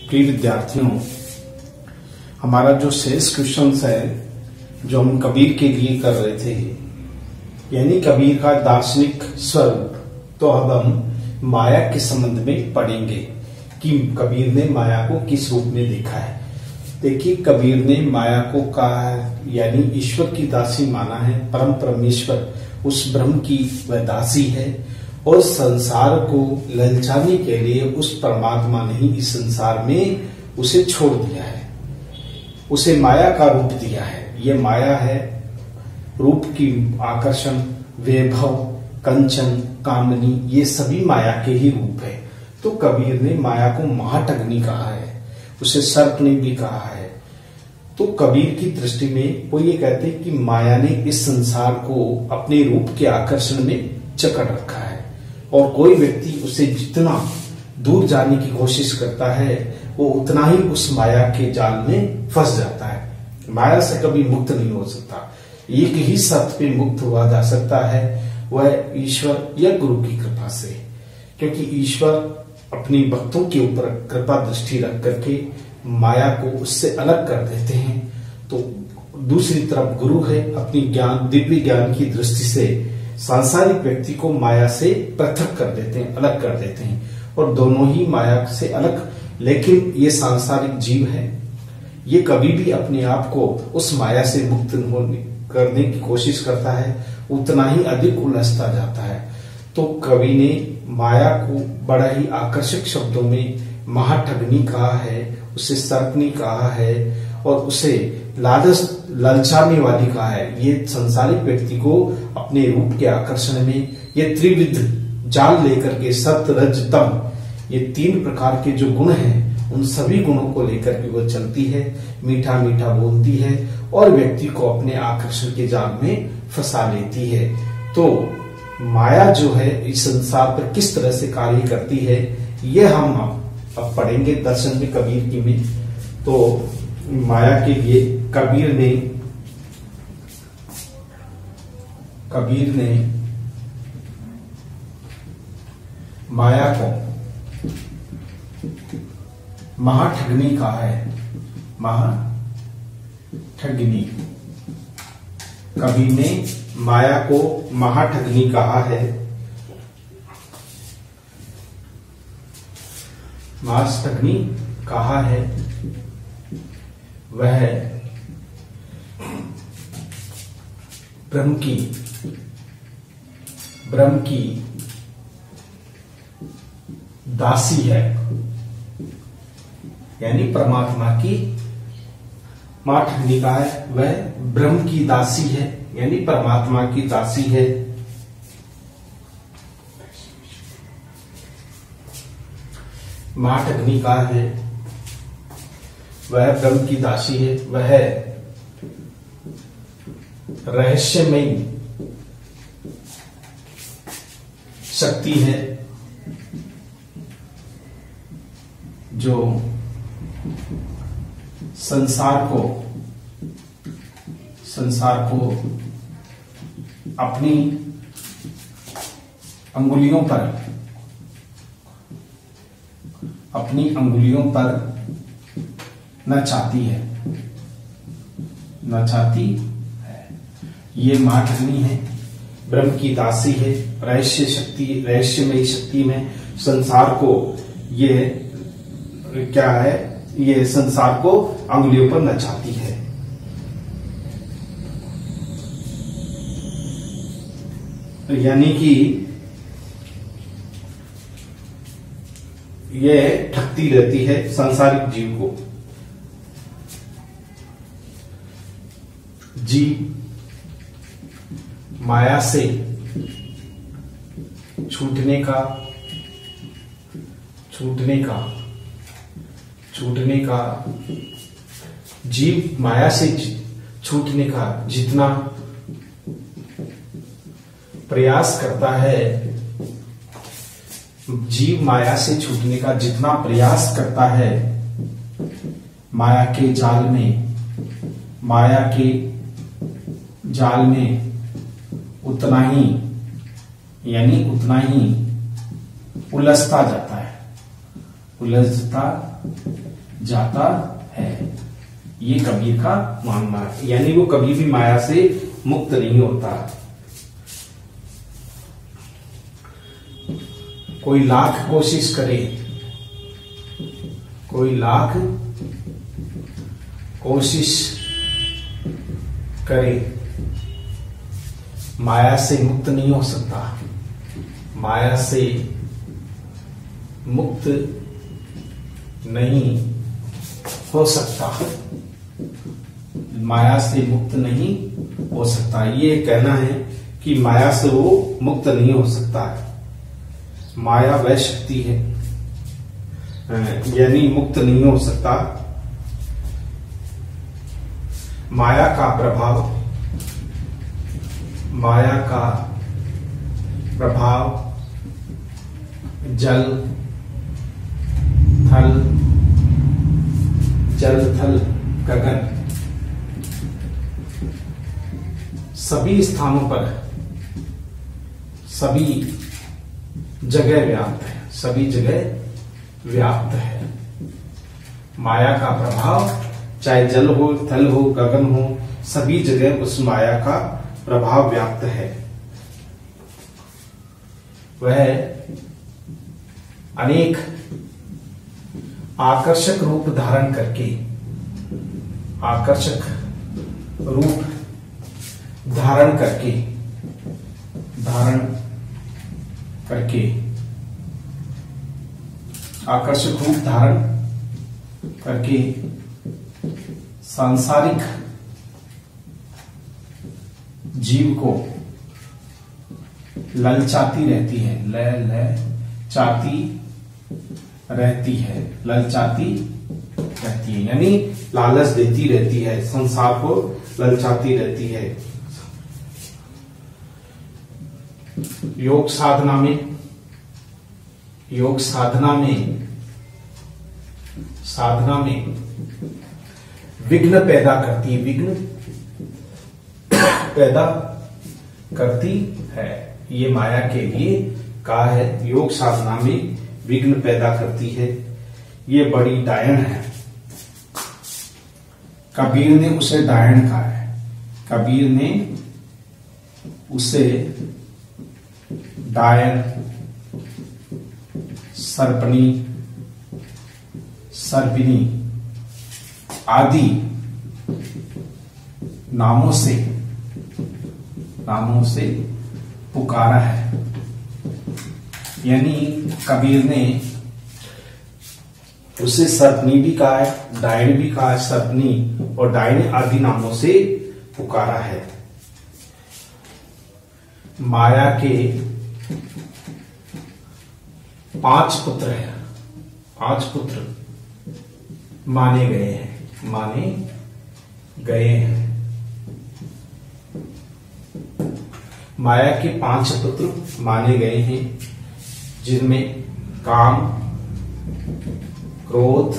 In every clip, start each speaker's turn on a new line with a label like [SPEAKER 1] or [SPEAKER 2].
[SPEAKER 1] प्रिय विद्यार्थियों, हमारा जो शेष क्वेश्चन है जो हम कबीर के लिए कर रहे थे, यानी कबीर का दार्शनिक स्वरूप, तो अब हम माया के संबंध में पढ़ेंगे कि कबीर ने माया को किस रूप में देखा है। देखिए, कबीर ने माया को कहा है यानी ईश्वर की दासी माना है। परम परमेश्वर उस ब्रह्म की वह दासी है और संसार को ललचाने के लिए उस परमात्मा ने ही इस संसार में उसे छोड़ दिया है, उसे माया का रूप दिया है। ये माया है रूप की आकर्षण, वैभव, कंचन, कामनी, ये सभी माया के ही रूप है। तो कबीर ने माया को महाठगनी कहा है, उसे सर्प ने भी कहा है। तो कबीर की दृष्टि में वो ये कहते हैं कि माया ने इस संसार को अपने रूप के आकर्षण में जकड़ रखा है और कोई व्यक्ति उसे जितना दूर जाने की कोशिश करता है वो उतना ही उस माया के जाल में फंस जाता है। माया से कभी मुक्त नहीं हो सकता। एक ही सत्य पे मुक्त हुआ जा सकता है, वह ईश्वर या गुरु की कृपा से, क्योंकि ईश्वर अपनी भक्तों के ऊपर कृपा दृष्टि रख करके माया को उससे अलग कर देते हैं। तो दूसरी तरफ गुरु है, अपनी ज्ञान, दिव्य ज्ञान की दृष्टि से सांसारिक व्यक्ति को माया से पृथक कर देते हैं, अलग कर देते हैं। और दोनों ही माया से अलग, लेकिन ये सांसारिक जीव है, ये कभी भी अपने आप को उस माया से मुक्त करने की कोशिश करता है, उतना ही अधिक उलझता जाता है। तो कवि ने माया को बड़ा ही आकर्षक शब्दों में महाठगनी कहा है, उसे सर्पनी कहा है और उसे ललचाने वाली कहा है। ये संसारिक व्यक्ति को अपने रूप के आकर्षण में ये त्रिविध जाल लेकर के सत्य, रज, तम, ये तीन प्रकार के जो गुण हैं उन सभी गुणों को लेकर के वो चलती है, मीठा मीठा बोलती है और व्यक्ति को अपने आकर्षण के जाल में फंसा लेती है। तो माया जो है इस संसार पर किस तरह से कार्य करती है, ये हम अब पढ़ेंगे दर्शन में कबीर की में। तो माया के लिए कबीर ने माया को महाठगनी कहा है। महाठगनी, कबीर ने माया को महाठगनी कहा है। महाठगनी कहा है वह ब्रह्म की दासी है, यानी परमात्मा की। महाठगनी कहा है वह ब्रह्म की दासी है, यानी परमात्मा की दासी है। महाठगनी कहा है वह ब्रह्म की दासी है, वह रहस्यमयी शक्ति है जो संसार को अपनी अंगुलियों पर नचाती है। ये महाठगनी है, ब्रह्म की दासी है, रहस्यमयी शक्ति में संसार को ये क्या है, ये संसार को अंगुलियों पर नचाती है। यानी कि ये ठगती रहती है सांसारिक जीव को। जीव माया से छूटने का जीव माया से छूटने का जितना प्रयास करता है, जीव माया से छूटने का जितना प्रयास करता है, माया के जाल में उतना ही उलझता जाता है। उलझता जाता है, ये कबीर का मानना है। यानी वो कभी भी माया से मुक्त नहीं होता। कोई लाख कोशिश करे, कोई लाख कोशिश करे, माया से मुक्त नहीं हो सकता। माया से मुक्त नहीं हो सकता, माया से मुक्त नहीं हो सकता। ये कहना है कि माया से वो मुक्त नहीं हो सकता है। माया वह शक्ति है, यानी मुक्त नहीं हो सकता। माया का प्रभाव, माया का प्रभाव जल थल, जल थल गगन सभी स्थानों पर, सभी जगह व्याप्त है, सभी जगह व्याप्त है। माया का प्रभाव चाहे जल हो, थल हो, गगन हो, सभी जगह उस माया का प्रभाव व्याप्त है। वह अनेक आकर्षक रूप धारण करके, आकर्षक रूप धारण करके, धारण करके, आकर्षक रूप धारण करके सांसारिक जीव को ललचाती रहती है, ललचाती रहती है, ललचाती रहती है, यानी लालच देती रहती है, संसार को ललचाती रहती है। योग साधना में, योग साधना में, साधना में विघ्न पैदा करती है, विघ्न पैदा करती है। ये माया के लिए कहा है, योग साधना में विघ्न पैदा करती है। ये बड़ी डायन है। कबीर ने उसे डायन कहा है, कबीर ने उसे डायन, सर्पणी, सर्पिनी आदि नामों से पुकारा है। यानी कबीर ने उसे सर्पनी भी कहा है, डायन भी कहा है, सर्पनी और डायन आदि नामों से पुकारा है। माया के 5 पुत्र हैं, 5 पुत्र माने गए हैं, माने गए हैं। माया के 5 पुत्र माने गए हैं, जिनमें काम, क्रोध,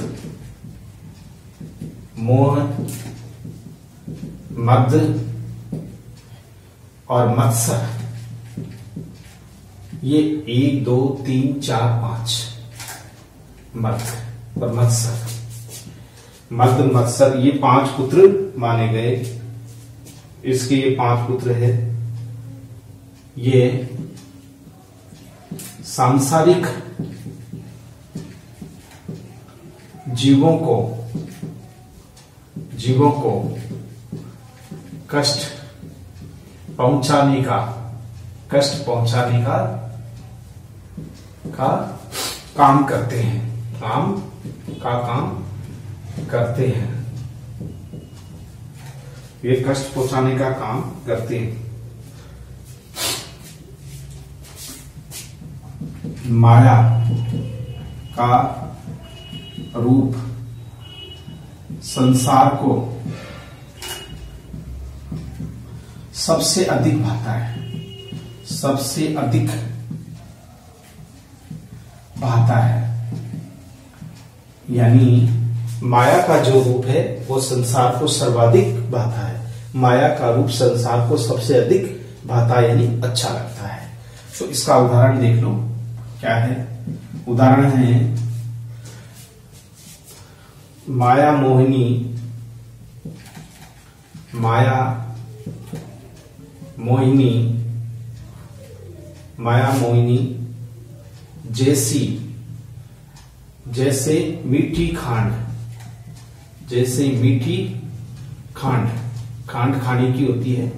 [SPEAKER 1] मोह, मद और मत्सर, ये 1 2 3 4 5 मद और मत्सर, मद मत्सर, ये 5 पुत्र माने गए। इसके ये 5 पुत्र है। ये सांसारिक जीवों को कष्ट पहुंचाने का काम करते हैं, काम करते हैं। ये कष्ट पहुंचाने का काम करते हैं। माया का रूप संसार को सबसे अधिक भाता है, सबसे अधिक भाता है। यानी माया का जो रूप है वो संसार को सर्वाधिक भाता है। माया का रूप संसार को सबसे अधिक भाता यानी अच्छा लगता है। तो इसका उदाहरण देख लो, क्या है उदाहरण है। माया मोहिनी, माया मोहिनी, माया मोहिनी जैसी, जैसे मीठी खांड, जैसे मीठी खांड, खांड खाने की होती है,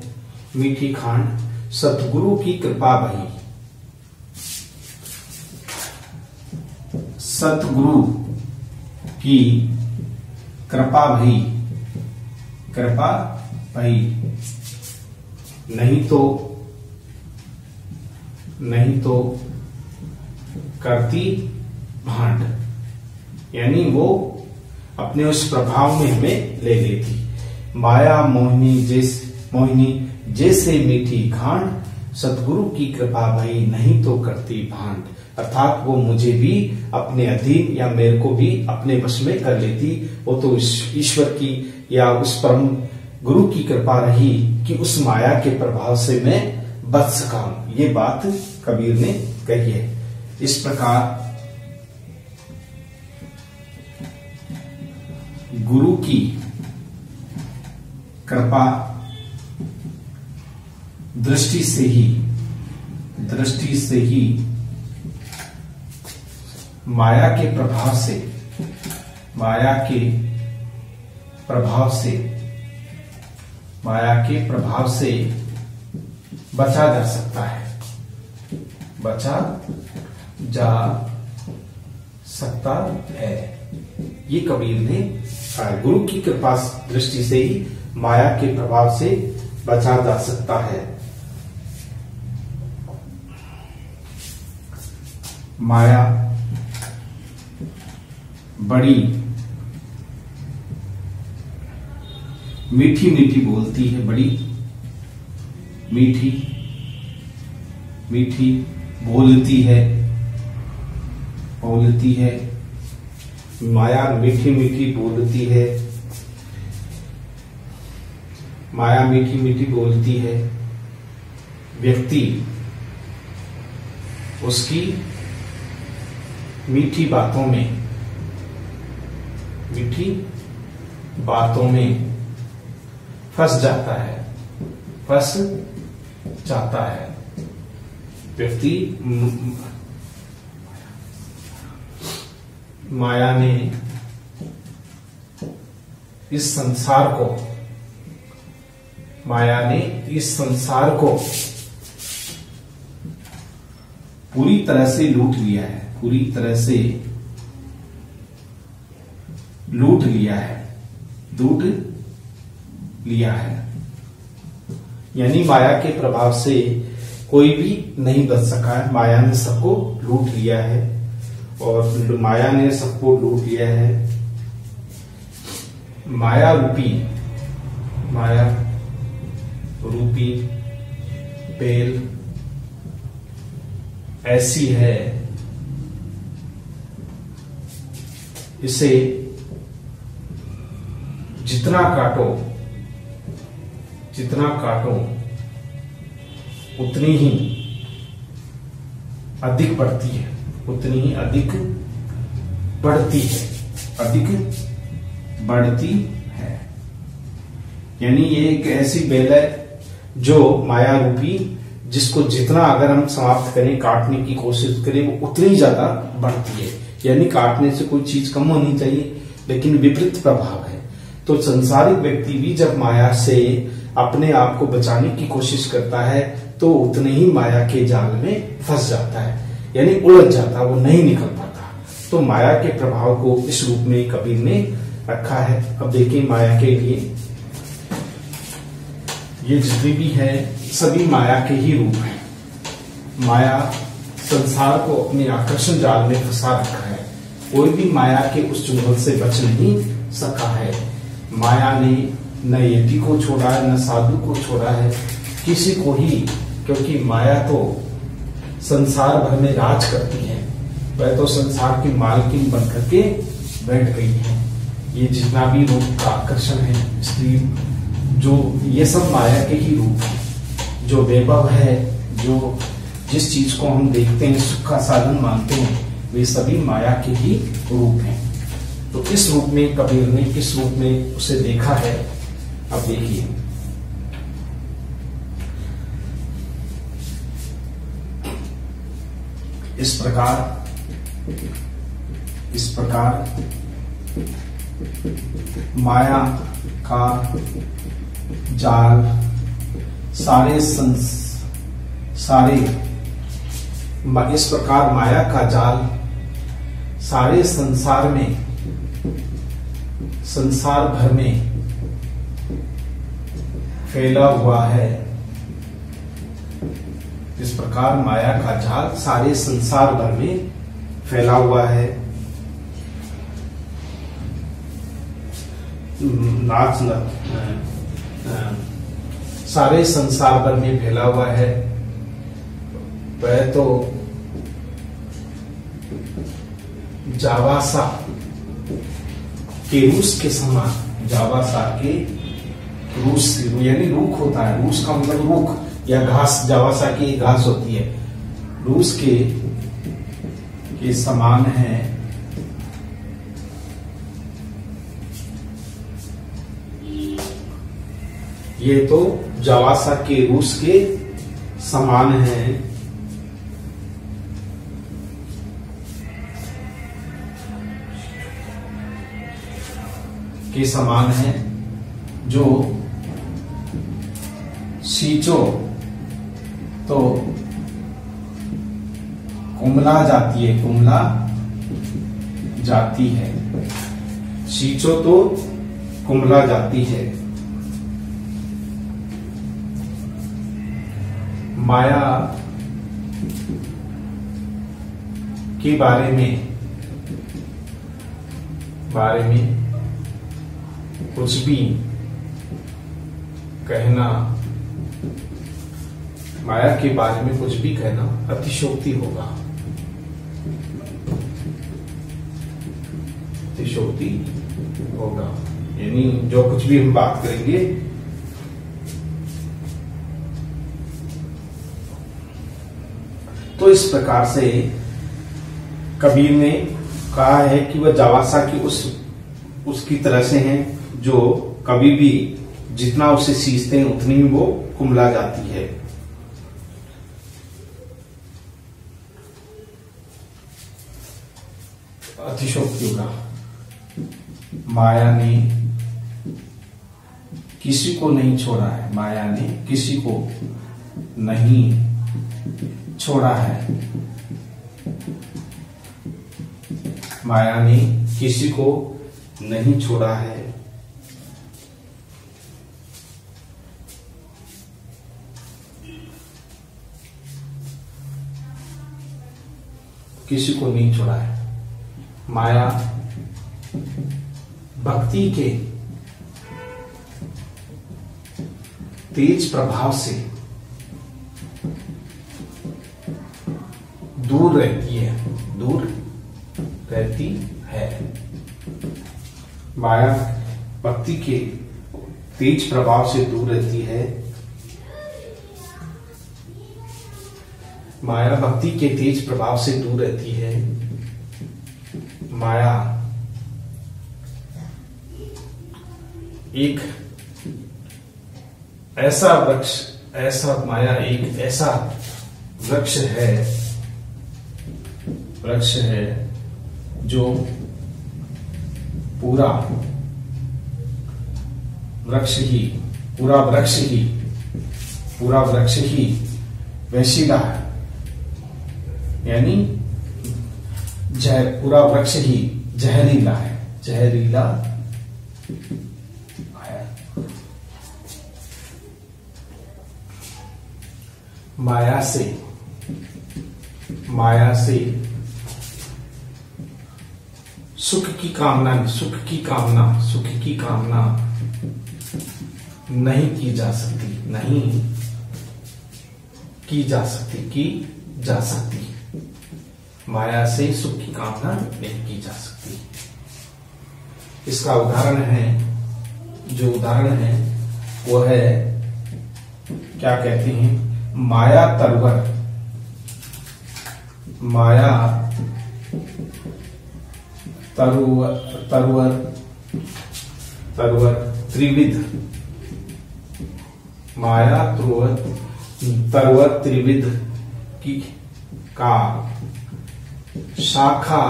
[SPEAKER 1] मीठी खांड सतगुरु की कृपा भई, सतगुरु की कृपा भई, कृपा भई, नहीं तो करती भांड, यानी वो अपने उस प्रभाव में हमें ले लेती। माया मोहिनी जैसे मीठी खांड, सतगुरु की कृपा भई नहीं तो करती भांड, अर्थात वो मुझे भी अपने अधीन या मेरे को भी अपने वश में कर लेती। वो तो ईश्वर की या उस परम गुरु की कृपा रही कि उस माया के प्रभाव से मैं बच सका हूं। ये बात कबीर ने कही है। इस प्रकार गुरु की कृपा दृष्टि से ही माया के प्रभाव से बचा जा सकता है, बचा जा सकता है। ये कबीर ने कहा, गुरु की कृपा दृष्टि से ही माया के प्रभाव से बचा जा सकता है। माया बड़ी मीठी मीठी बोलती है, बड़ी मीठी मीठी बोलती है, माया मीठी मीठी बोलती है, माया मीठी मीठी बोलती है। व्यक्ति उसकी मीठी बातों में फंस जाता है। व्यक्ति माया ने इस संसार को पूरी तरह से लूट लिया है, पूरी तरह से लूट लिया है। यानी माया के प्रभाव से कोई भी नहीं बच सका है। माया ने सबको लूट लिया है और माया ने सबको लूट लिया है। माया रूपी पेल ऐसी है, इसे जितना काटो उतनी ही अधिक बढ़ती है, बढ़ती है। यानी ये एक ऐसी बेल है जो माया रूपी, जिसको जितना अगर हम समाप्त करें, काटने की कोशिश करें, वो उतनी ज्यादा बढ़ती है। यानी काटने से कोई चीज कम होनी चाहिए, लेकिन विपरीत प्रभाव है। तो संसारिक व्यक्ति भी जब माया से अपने आप को बचाने की कोशिश करता है तो उतने ही माया के जाल में फंस जाता है, यानी उलझ जाता है, वो नहीं निकल पाता। तो माया के प्रभाव को इस रूप में कबीर ने रखा है। अब देखिए, माया के लिए ये जितनी भी है सभी माया के ही रूप हैं। माया संसार को अपने आकर्षण जाल में फंसा रखा है, कोई भी माया के उस चुंबल से बच नहीं सका है। माया ने न यति को छोड़ा है, न साधु को छोड़ा है, किसी को ही, क्योंकि माया तो संसार भर में राज करती है, वह तो संसार की मालकिन बन करके बैठ गई है। ये जितना भी रूप का आकर्षण है, इसलिए जो ये सब माया के ही रूप है। जो वैभव है, जो जिस चीज को हम देखते हैं, सुख का साधन मानते हैं, वे सभी माया के ही रूप हैं। तो इस रूप में कबीर ने किस रूप में उसे देखा है, अब देखिए। इस प्रकार माया का जाल इस प्रकार माया का जाल सारे संसार भर में फैला हुआ है। इस प्रकार माया का जाल सारे संसार भर में फैला हुआ है। सारे संसार भर में फैला हुआ है। वह तो जावासा के रूस के समान, जावासा के रूस यानी रूख होता है, रूस का मतलब रूख या घास, जावासा की घास होती है, रूस के समान है। ये तो जावासा के रूस के समान है। के समान है जो सींचो तो कुम्हला जाती है, सींचो तो कुम्हला जाती है। माया के बारे में कुछ भी कहना, माया के बारे में कुछ भी कहना अतिशयोक्ति होगा, अतिशयोक्ति होगा। यानी जो कुछ भी हम बात करेंगे तो इस प्रकार से कबीर ने कहा है कि वह जावासा की उसकी तरह से हैं जो कभी भी जितना उसे सींचते हैं उतनी ही वो कुम्हला जाती है। अतिशयोक्ति होगा। माया ने किसी को नहीं छोड़ा है, माया ने किसी को नहीं छोड़ा है, माया ने किसी को नहीं छोड़ा है। किसी को नहीं छोड़ा है। माया भक्ति के तेज प्रभाव से दूर रहती है, माया भक्ति के तेज प्रभाव से दूर रहती है। माया भक्ति के तेज प्रभाव से दूर रहती है। माया एक ऐसा वृक्ष है जो पूरा वृक्ष ही वैशिला है, यानी पूरा वृक्ष ही जहरीला है, जहरीला है। माया से सुख की कामना नहीं की जा सकती, माया से सुख की कामना नहीं की जा सकती। इसका उदाहरण है वो है, क्या कहते हैं, माया तरवर त्रिविध, माया तरवर त्रिविध की का शाखा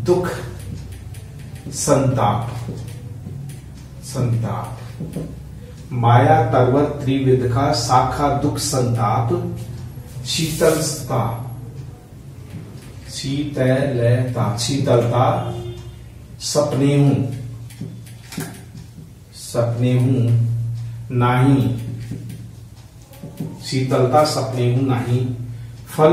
[SPEAKER 1] दुख संताप। माया तरवर त्रिविध का शाखा दुख संताप, शीतलता सपने हूं नाही, शीतलता सपने हूं नाही। फल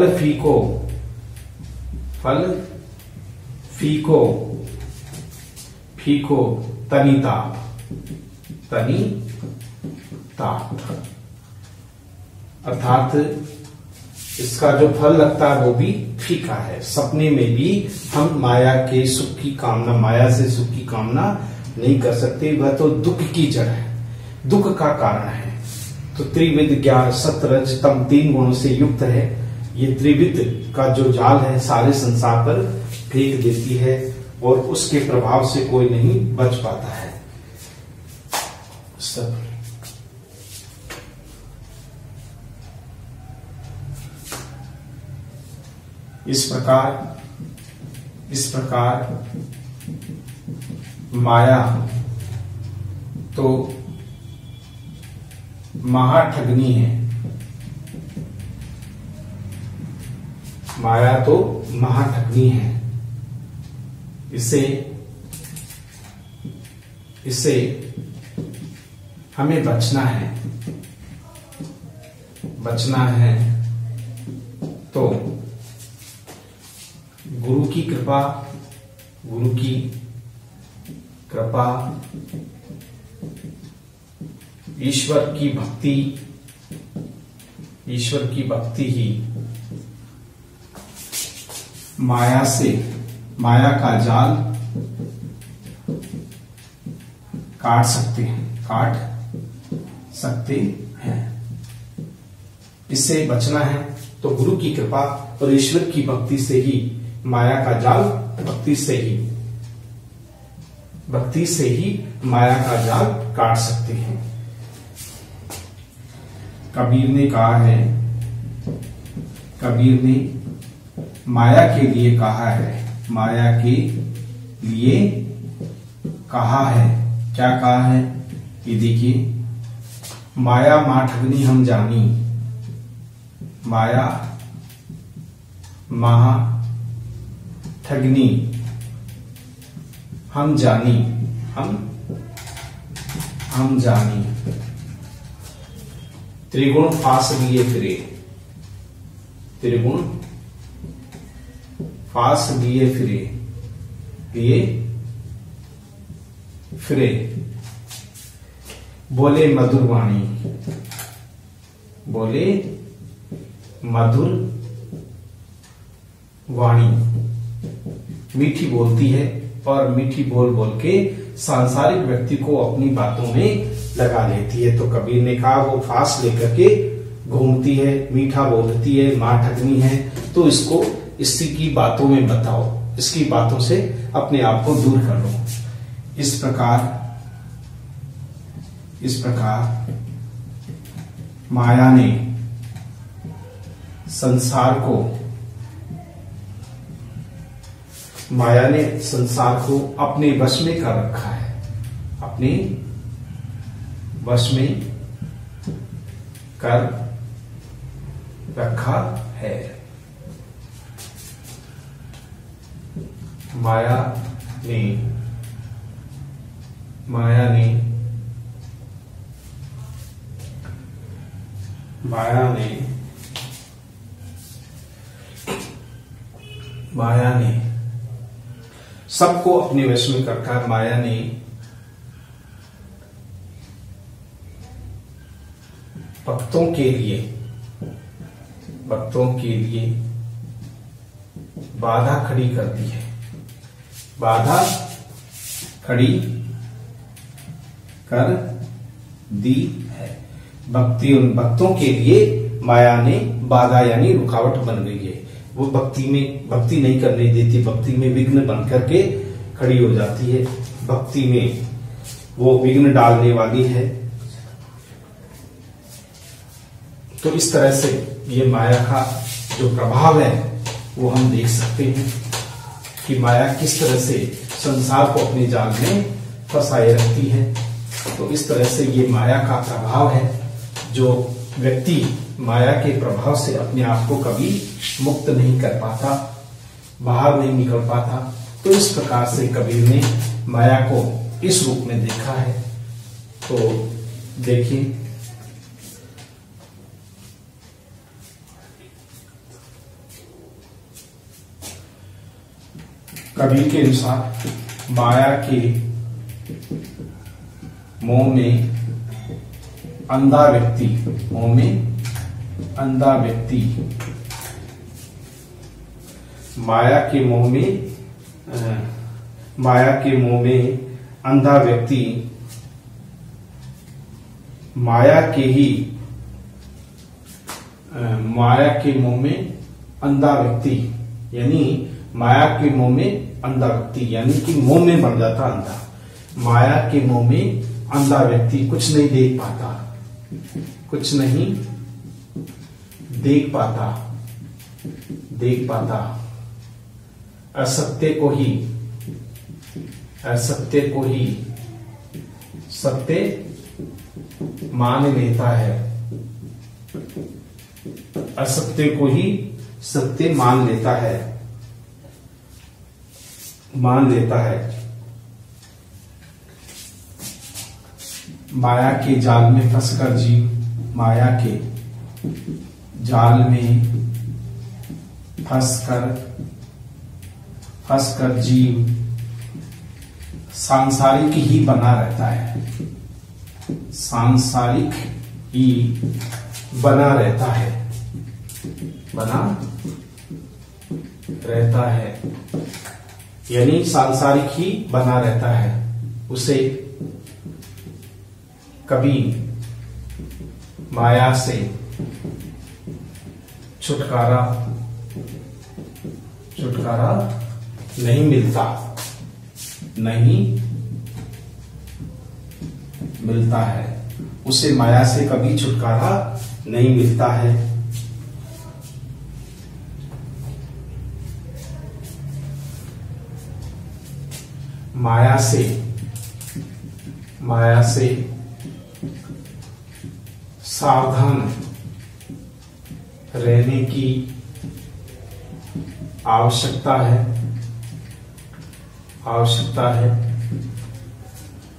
[SPEAKER 1] फीको तनिताप अर्थात इसका जो फल लगता है वो भी फीका है। सपने में भी हम माया के सुख की कामना, माया से सुख की कामना नहीं कर सकते, वह तो दुख की जड़ है, दुख का कारण है। तो त्रिविध ज्ञान सत्व रज तम 3 गुणों से युक्त है। ये त्रिविध का जो जाल है सारे संसार पर फेंक देती है और उसके प्रभाव से कोई नहीं बच पाता है। सब इस प्रकार माया तो महाठगनी है, माया तो महाठगनी है। इससे हमें बचना है तो गुरु की कृपा ईश्वर की भक्ति ही माया का जाल काट सकते हैं। इससे बचना है तो गुरु की कृपा और ईश्वर की भक्ति से ही माया का जाल, भक्ति से ही माया का जाल काट सकते हैं। कबीर ने माया के लिए कहा है, क्या कहा है ये देखिए। माया माठगनी हम जानी, माया महा ठगनी हम जानी, हम जानी। त्रिगुण फास लिए फिरे बोले मधुर वाणी मीठी बोलती है और मीठी बोल के सांसारिक व्यक्ति को अपनी बातों में लगा लेती है। तो कबीर ने कहा वो फांस लेकर के घूमती है, मीठा बोलती है, मां ठगनी है, तो इसको इसी की बातों में बताओ, इसकी बातों से अपने आप को दूर कर लो। इस प्रकार माया ने संसार को अपने वश में कर रखा है, अपने वश में कर रखा है। माया ने सबको अपने वश में कर रखा है। माया ने भक्तों के लिए बाधा खड़ी कर दी है, बाधा खड़ी कर दी है। भक्तों के लिए माया ने बाधा यानी रुकावट बन गई है। वो भक्ति नहीं करने देती, भक्ति में विघ्न बन करके खड़ी हो जाती है, भक्ति में वो विघ्न डालने वाली है। तो इस तरह से ये माया का जो प्रभाव है वो हम देख सकते हैं कि माया किस तरह से संसार को अपने जाल में फंसाए रखती है। तो इस तरह से ये माया का प्रभाव है, जो व्यक्ति माया के प्रभाव से अपने आप को कभी मुक्त नहीं कर पाता, बाहर नहीं निकल पाता। तो इस प्रकार से कबीर ने माया को इस रूप में देखा है। तो देखिए, कबीर के अनुसार माया के मोह में अंधा व्यक्ति, मोह में अंधा व्यक्ति, माया के मोह में अंधा व्यक्ति माया के मोह में अंधा व्यक्ति, यानी माया के मोह में अंधा व्यक्ति, यानी कि मोह में बन जाता अंधा। माया के मोह में अंधा व्यक्ति कुछ नहीं देख पाता, कुछ नहीं देख पाता, असत्य को ही सत्य मान लेता है, असत्य को ही सत्य मान लेता है। माया के जाल में फंसकर जीव, माया के जाल में फंसकर जीव सांसारिक ही बना रहता है, सांसारिक ही बना रहता है, यानी सांसारिक ही बना रहता है। उसे कभी माया से छुटकारा नहीं मिलता है, उसे माया से कभी छुटकारा नहीं मिलता है। माया से सावधान रहने की आवश्यकता है,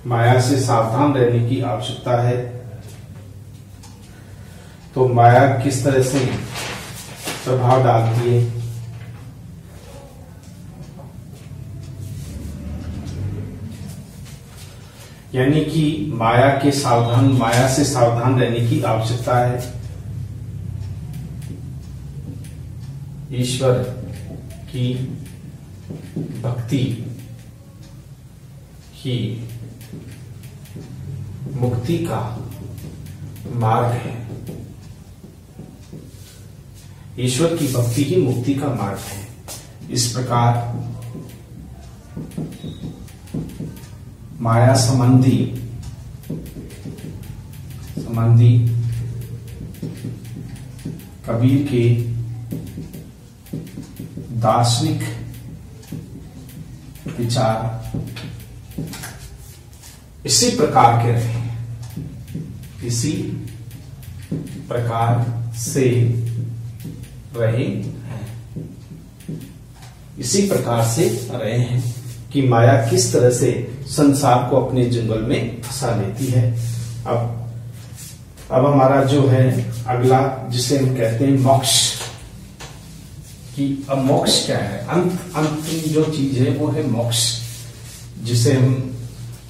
[SPEAKER 1] माया से सावधान रहने की आवश्यकता है। तो माया किस तरह से प्रभाव डालती है? यानी कि माया से सावधान रहने की आवश्यकता है। ईश्वर की भक्ति ही मुक्ति का मार्ग है। ईश्वर की भक्ति ही मुक्ति का मार्ग है। इस प्रकार माया संबंधी कबीर के दार्शनिक विचार इसी प्रकार के रहे, इसी प्रकार से रहे हैं कि माया किस तरह से संसार को अपने जंगल में फंसा लेती है। अब हमारा जो है अगला, जिसे हम कहते हैं मोक्ष, कि अब मोक्ष क्या है? अंतिम जो चीज है वो है मोक्ष, जिसे हम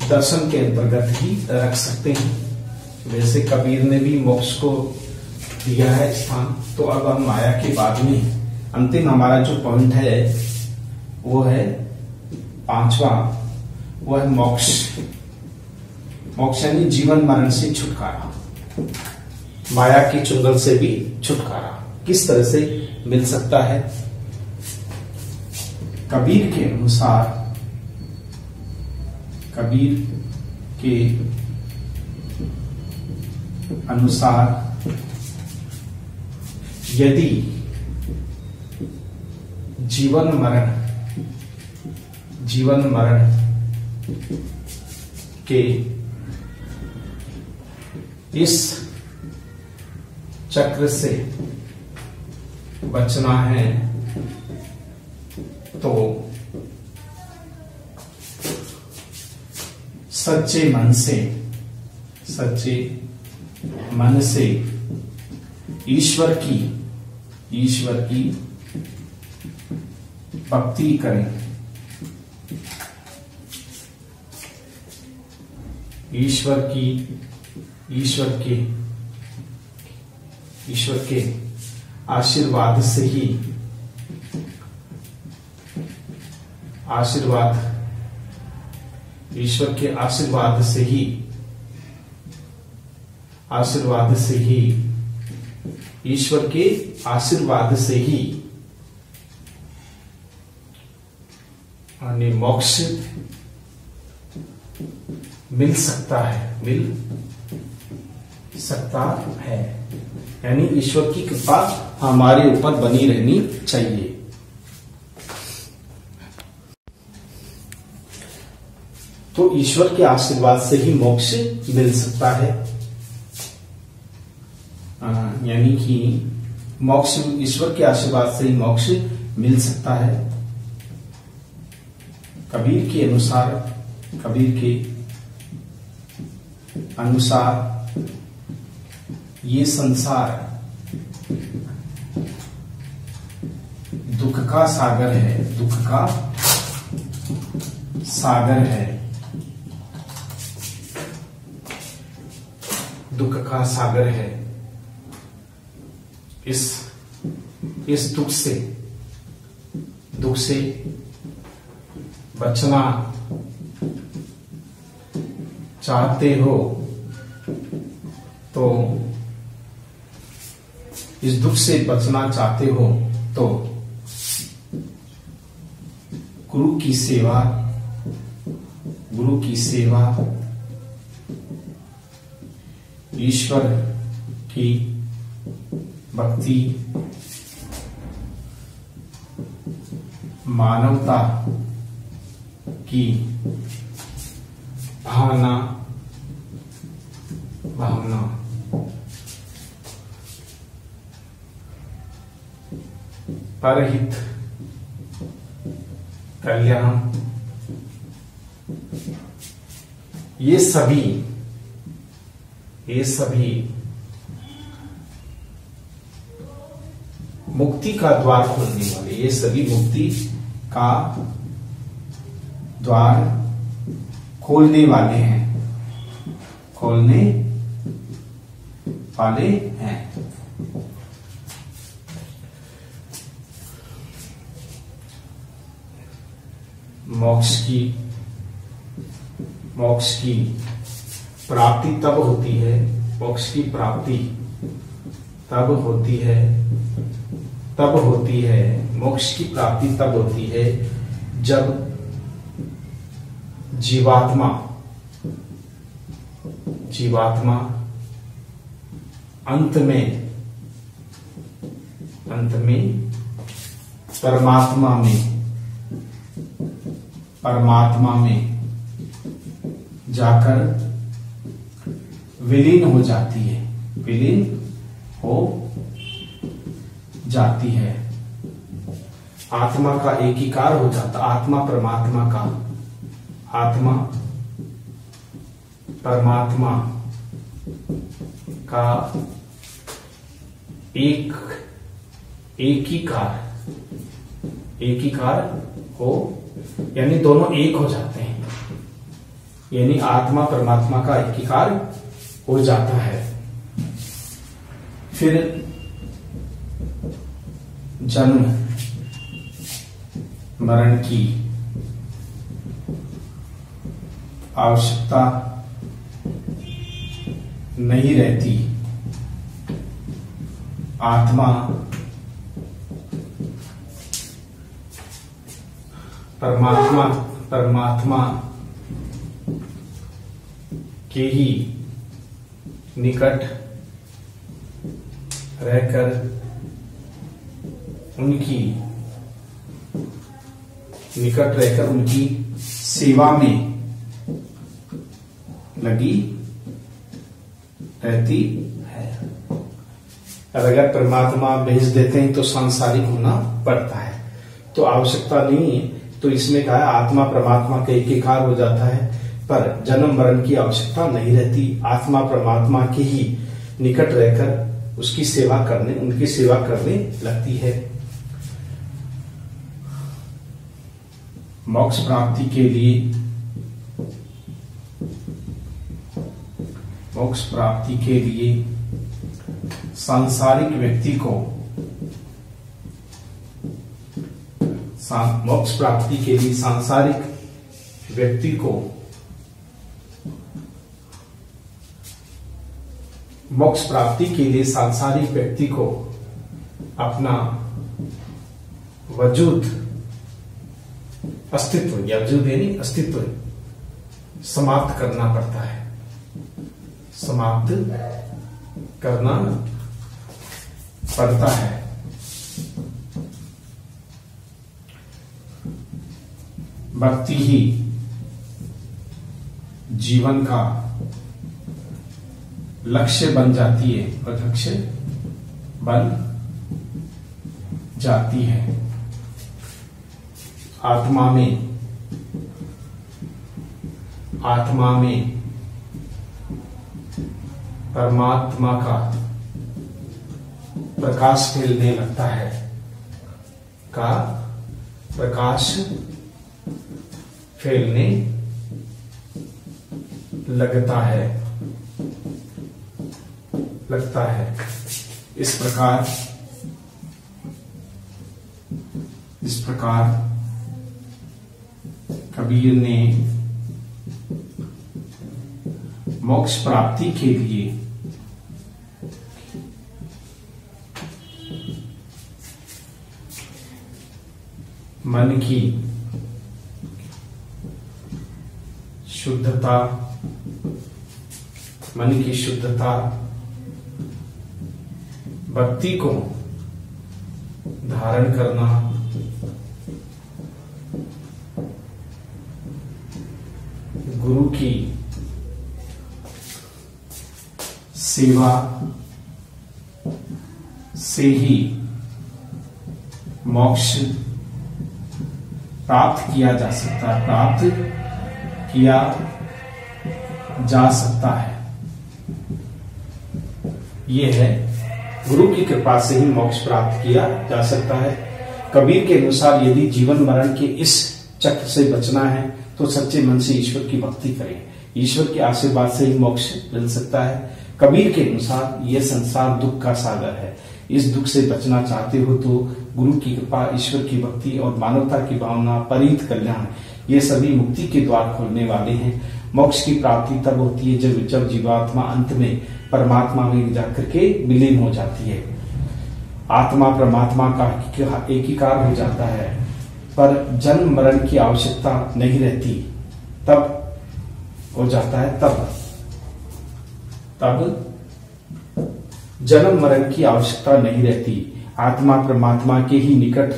[SPEAKER 1] दर्शन के अंतर्गत ही रख सकते हैं। वैसे कबीर ने भी मोक्ष को दिया है स्थान। तो अब हम माया के बाद में अंतिम हमारा जो पॉइंट है वो है पांचवा, वो है मोक्ष। मोक्ष यानी जीवन मरण से छुटकारा, माया के चुंगल से भी छुटकारा। किस तरह से मिल सकता है? कबीर के अनुसार, कबीर के अनुसार यदि जीवन मरण के इस चक्र से बचना है तो सच्चे मन से ईश्वर की भक्ति करें। ईश्वर के आशीर्वाद से ही ईश्वर के आशीर्वाद से ही मोक्ष मिल सकता है। यानी ईश्वर की कृपा हमारे ऊपर बनी रहनी चाहिए। तो ईश्वर के आशीर्वाद से ही मोक्ष मिल सकता है। यानी कि मोक्ष ईश्वर के आशीर्वाद से ही मोक्ष मिल सकता है। कबीर के अनुसार ये संसार दुख का सागर है। इस दुख से बचना चाहते हो तो गुरु की सेवा, ईश्वर की भक्ति, मानवता की भावना परहित कल्याण, ये सभी मुक्ति का द्वार खोलने वाले, ये सभी मुक्ति का द्वार खोलने वाले हैं। मोक्ष की प्राप्ति तब होती है, मोक्ष की प्राप्ति तब होती है जब जीवात्मा अंत में परमात्मा में जाकर विलीन हो जाती है। आत्मा का एकीकार हो जाता, आत्मा परमात्मा का एकीकार हो, यानी दोनों एक हो जाते हैं। यानी आत्मा परमात्मा का एकीकार हो जाता है। फिर जन्म मरण की आवश्यकता नहीं रहती। परमात्मा के ही निकट रहकर उनकी सेवा में लगी रहती है। अगर परमात्मा भेज देते हैं तो सांसारिक होना पड़ता है, तो आवश्यकता नहीं है। तो इसमें कहा आत्मा परमात्मा का एकीकार हो जाता है, पर जन्म मरण की आवश्यकता नहीं रहती। आत्मा परमात्मा के ही निकट रहकर उनकी सेवा करने लगती है। मोक्ष प्राप्ति के लिए सांसारिक व्यक्ति को मोक्ष प्राप्ति के लिए सांसारिक व्यक्ति को अपना अस्तित्व समाप्त करना पड़ता है, भक्ति ही जीवन का लक्ष्य बन जाती है। आत्मा में परमात्मा का प्रकाश फैलने लगता है। इस प्रकार कबीर ने मोक्ष प्राप्ति के लिए मन की शुद्धता, भक्ति को धारण करना, गुरु की सेवा से ही मोक्ष प्राप्त किया जा सकता है। यह है, गुरु की कृपा से ही मोक्ष प्राप्त किया जा सकता है। कबीर के अनुसार यदि जीवन मरण के इस चक्र से बचना है तो सच्चे मन से ईश्वर की भक्ति करें। ईश्वर के आशीर्वाद से ही मोक्ष मिल सकता है। कबीर के अनुसार यह संसार दुख का सागर है। इस दुख से बचना चाहते हो तो गुरु की कृपा, ईश्वर की भक्ति और मानवता की भावना, परीत कल्याण, ये सभी मुक्ति के द्वार खोलने वाले हैं। मोक्ष की प्राप्ति तब होती है जब जीवात्मा अंत में परमात्मा में जाकर के विलीन हो जाती है। आत्मा परमात्मा का एकीकार हो जाता है, पर जन्म मरण की आवश्यकता नहीं रहती। तब हो जाता है, तब जन्म मरण की आवश्यकता नहीं रहती। आत्मा परमात्मा के ही निकट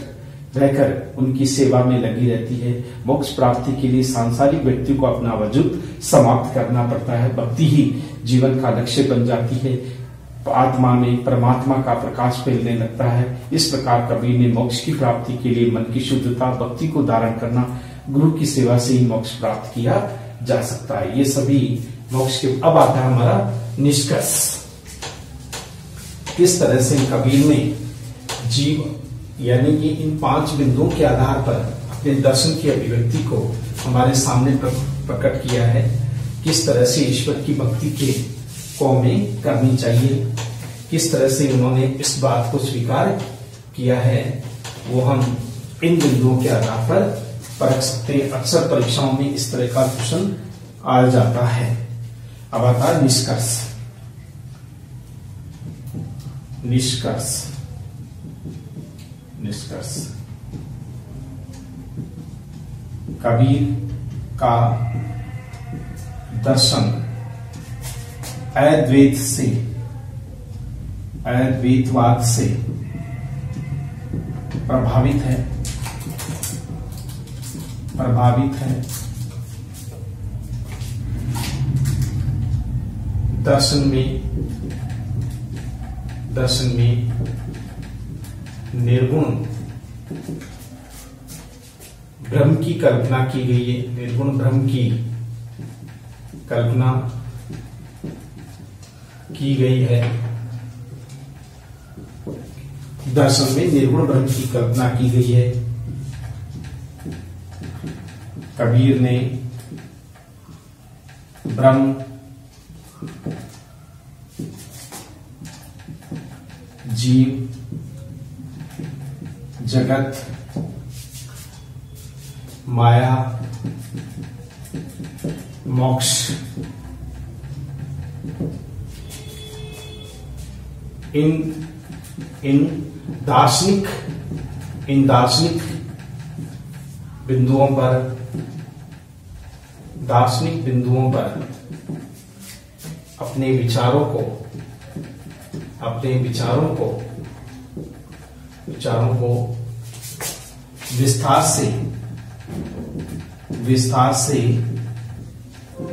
[SPEAKER 1] रहकर उनकी सेवा में लगी रहती है। मोक्ष प्राप्ति के लिए सांसारिक व्यक्ति को अपना वजूद समाप्त करना पड़ता है। भक्ति ही जीवन का लक्ष्य बन जाती है। आत्मा में परमात्मा का प्रकाश फैलने लगता है। इस प्रकार कबीर ने मोक्ष की प्राप्ति के लिए मन की शुद्धता, भक्ति को धारण करना, गुरु की सेवा से ही मोक्ष प्राप्त किया जा सकता है। ये सभी मोक्ष के। अब आता है हमारा निष्कर्ष। किस तरह से कबीर ने जीव यानी कि इन 5 बिंदुओं के आधार पर अपने दर्शन की अभिव्यक्ति को हमारे सामने प्रकट किया है। किस तरह से ईश्वर की भक्ति के में करनी चाहिए, किस तरह से उन्होंने इस बात को स्वीकार किया है, वो हम इन बिंदुओं के आधार पर परख सकते हैं। अक्सर परीक्षाओं में इस तरह का क्वेश्चन आ जाता है। अब आता है निष्कर्ष। कबीर का दर्शन अद्वैतवाद से प्रभावित है। दर्शन में निर्गुण ब्रह्म की कल्पना की गई है। निर्गुण ब्रह्म की कल्पना की गई है। दर्शन में निर्गुण ब्रह्म की कल्पना की गई है। कबीर ने ब्रह्म, जीव, जगत, माया, मोक्ष इन दार्शनिक बिंदुओं पर अपने विचारों को विस्तार से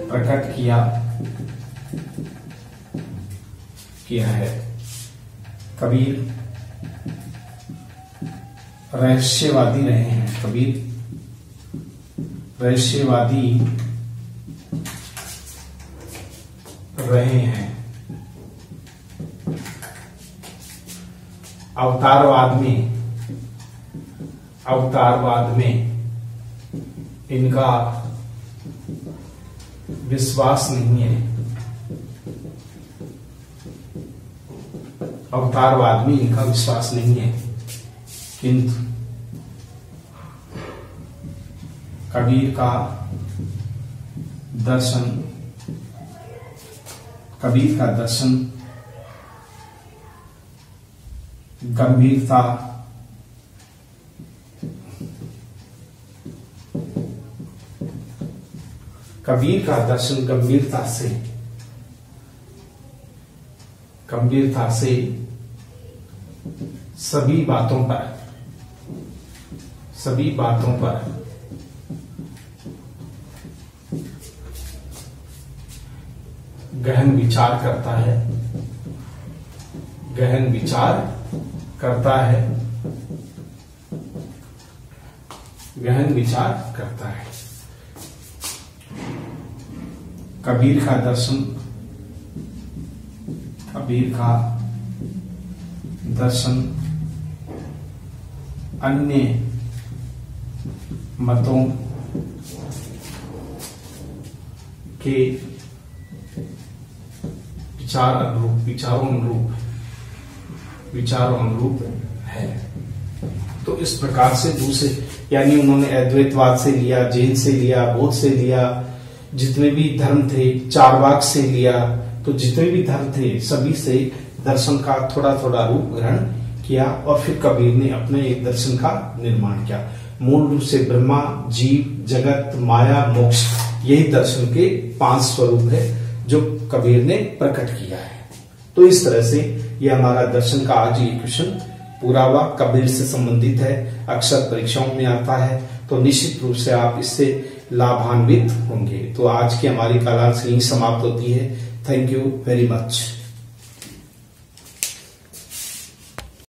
[SPEAKER 1] प्रकट किया है। कबीर रहस्यवादी रहे हैं। अवतारवाद में इनका विश्वास नहीं है। किंतु कबीर का दर्शन गंभीरता से सभी बातों पर गहन विचार करता है। कबीर का दर्शन अन्य मतों के विचारों अनुरूप है। तो इस प्रकार से दूसरे, यानी उन्होंने अद्वैतवाद से लिया, जैन से लिया, बौद्ध से लिया, जितने भी धर्म थे, चारवाक से लिया, तो जितने भी धर्म थे सभी से दर्शन का थोड़ा थोड़ा रूप ग्रहण किया और फिर कबीर ने अपने एक दर्शन का निर्माण किया। मूल रूप से ब्रह्मा, जीव, जगत, माया, मोक्ष, यही दर्शन के 5 स्वरूप है जो कबीर ने प्रकट किया है। तो इस तरह से ये हमारा दर्शन का आज ये क्वेश्चन पूरा हुआ, कबीर से संबंधित है, अक्सर परीक्षाओं में आता है, तो निश्चित रूप से आप इससे लाभान्वित होंगे। तो आज की हमारी क्लास यहीं समाप्त होती है। Thank you very much.